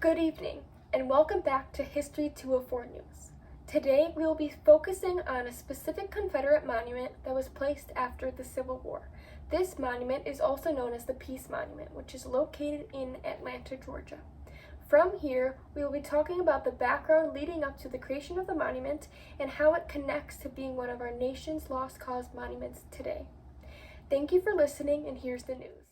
Good evening, and welcome back to History 204 News. Today we will be focusing on a specific Confederate monument that was placed after the Civil War. This monument is also known as the Peace Monument, which is located in Atlanta, Georgia. From here, we will be talking about the background leading up to the creation of the monument and how it connects to being one of our nation's lost cause monuments today. Thank you for listening, and here's the news.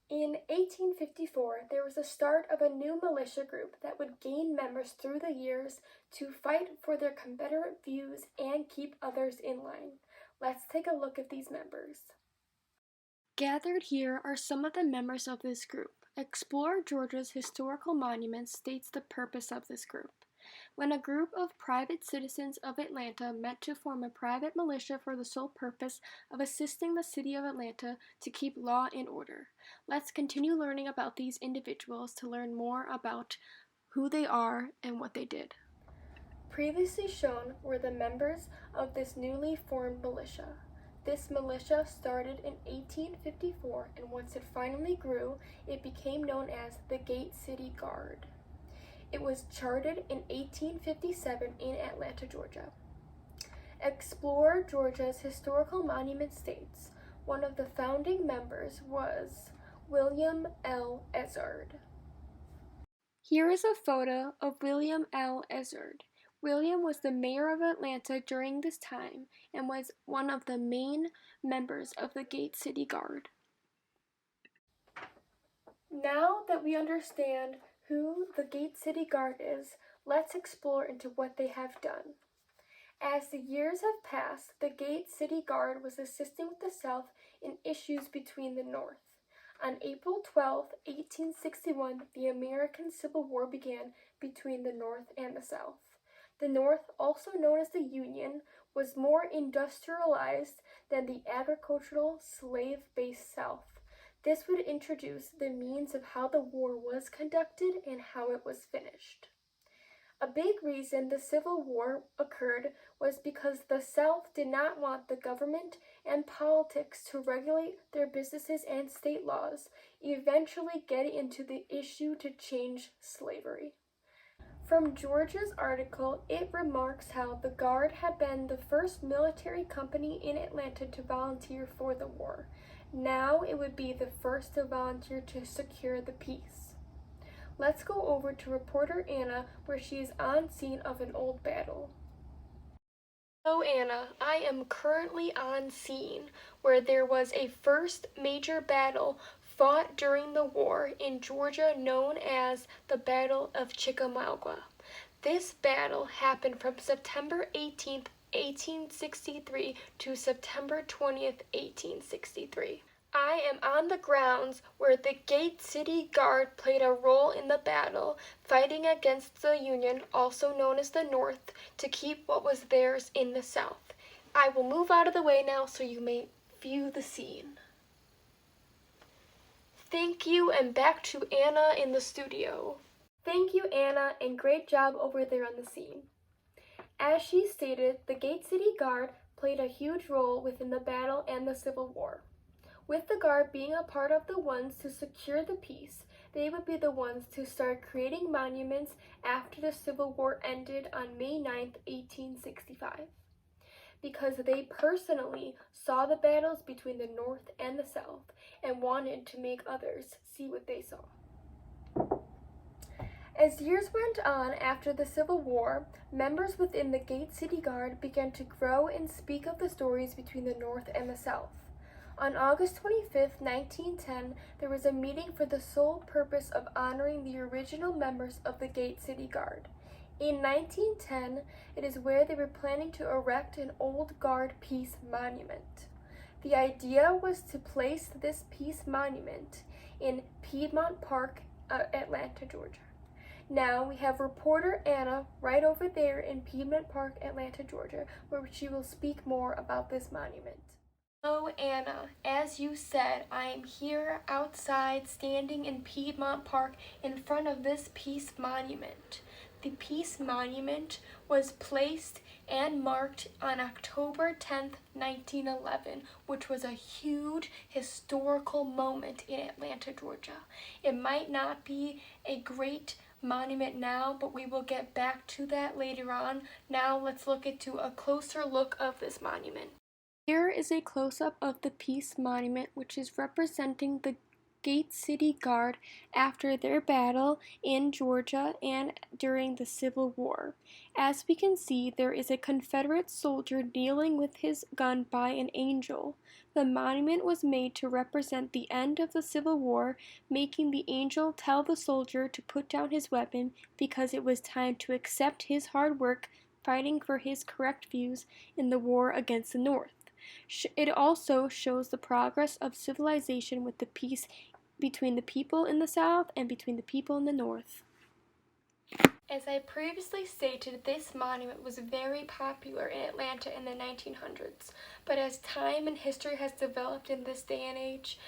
In 1854, there was the start of a new militia group that would gain members through the years to fight for their Confederate views and keep others in line. Let's take a look at these members. Gathered here are some of the members of this group. Explore Georgia's Historical Monuments states the purpose of this group. When a group of private citizens of Atlanta met to form a private militia for the sole purpose of assisting the city of Atlanta to keep law and order. Let's continue learning about these individuals to learn more about who they are and what they did. Previously shown were the members of this newly formed militia. This militia started in 1854, and once it finally grew, it became known as the Gate City Guard. It was chartered in 1857 in Atlanta, Georgia. Explore Georgia's Historical Monument states one of the founding members was William L. Ezard. Here is a photo of William L. Ezard. William was the mayor of Atlanta during this time and was one of the main members of the Gate City Guard. Now that we understand who the Gate City Guard is, let's explore into what they have done. As the years have passed, the Gate City Guard was assisting with the South in issues between the North. On April 12, 1861, the American Civil War began between the North and the South. The North, also known as the Union, was more industrialized than the agricultural, slave-based South. This would introduce the means of how the war was conducted and how it was finished. A big reason the Civil War occurred was because the South did not want the government and politics to regulate their businesses and state laws, eventually getting into the issue to change slavery. From Georgia's article, it remarks how the Guard had been the first military company in Atlanta to volunteer for the war. Now it would be the first to volunteer to secure the peace. Let's go over to reporter Anna, where she is on scene of an old battle. Hello Anna, I am currently on scene where there was a first major battle fought during the war in Georgia known as the Battle of Chickamauga. This battle happened from September 18th, 1863 to September 20th, 1863. I am on the grounds where the Gate City Guard played a role in the battle, fighting against the Union, also known as the North, to keep what was theirs in the South. I will move out of the way now so you may view the scene. Thank you, and back to Anna in the studio. Thank you, Anna, and great job over there on the scene. As she stated, the Gate City Guard played a huge role within the battle and the Civil War. With the Guard being a part of the ones to secure the peace, they would be the ones to start creating monuments after the Civil War ended on May 9th, 1865. Because they personally saw the battles between the North and the South and wanted to make others see what they saw. As years went on after the Civil War, members within the Gate City Guard began to grow and speak of the stories between the North and the South. On August 25, 1910, there was a meeting for the sole purpose of honoring the original members of the Gate City Guard. In 1910, it is where they were planning to erect an old Guard Peace Monument. The idea was to place this peace monument in Piedmont Park, Atlanta, Georgia. Now we have reporter Anna right over there in Piedmont Park, Atlanta, Georgia, where she will speak more about this monument. Hello, Anna. As you said, I am here outside standing in Piedmont Park in front of this peace monument. The peace monument was placed and marked on October 10th, 1911, which was a huge historical moment in Atlanta, Georgia. It might not be a great monument now, but we will get back to that later on. Now let's look into a closer look of this monument. Here is a close-up of the Peace Monument, which is representing the Gate City Guard after their battle in Georgia and during the Civil War. As we can see, there is a Confederate soldier kneeling with his gun by an angel. The monument was made to represent the end of the Civil War, making the angel tell the soldier to put down his weapon because it was time to accept his hard work fighting for his correct views in the war against the North. It also shows the progress of civilization with the peace between the people in the South and between the people in the North. As I previously stated, this monument was very popular in Atlanta in the 1900s, but as time and history has developed in this day and age,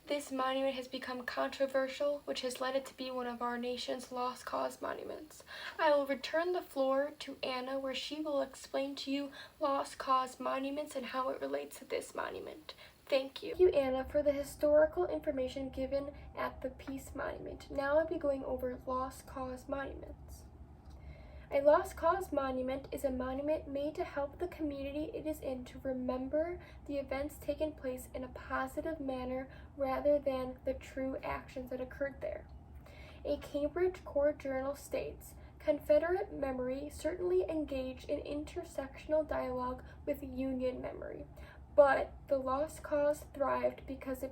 this monument has become controversial, which has led it to be one of our nation's lost cause monuments. I will return the floor to Anna, where she will explain to you lost cause monuments and how it relates to this monument. Thank you. Thank you, Anna, for the historical information given at the Peace Monument. Now I'll be going over lost cause monuments. A lost cause monument is a monument made to help the community it is in to remember the events taken place in a positive manner rather than the true actions that occurred there. A Cambridge Court Journal states, Confederate memory certainly engaged in intersectional dialogue with Union memory, but the lost cause thrived because the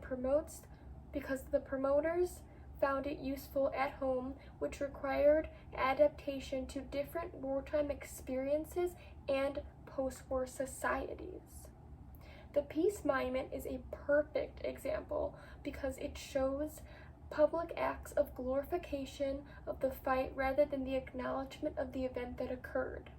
promoters found it useful at home, which required adaptation to different wartime experiences and post-war societies. The Peace Monument is a perfect example because it shows public acts of glorification of the fight rather than the acknowledgement of the event that occurred.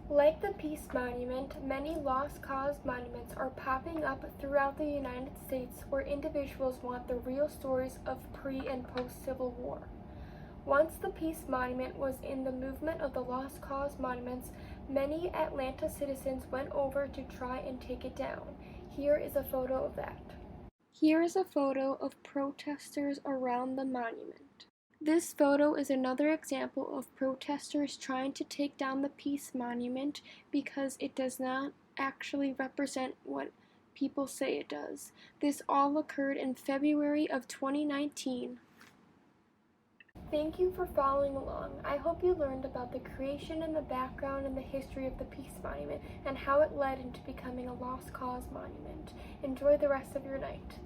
Like the Peace Monument, many lost cause monuments are popping up throughout the United States where individuals want the real stories of pre- and post-Civil War. Once the Peace Monument was in the movement of the lost cause monuments, many Atlanta citizens went over to try and take it down. Here is a photo of that. Here is a photo of protesters around the monument. This photo is another example of protesters trying to take down the Peace Monument because it does not actually represent what people say it does. This all occurred in February of 2019. Thank you for following along. I hope you learned about the creation and the background and the history of the Peace Monument and how it led into becoming a lost cause monument. Enjoy the rest of your night.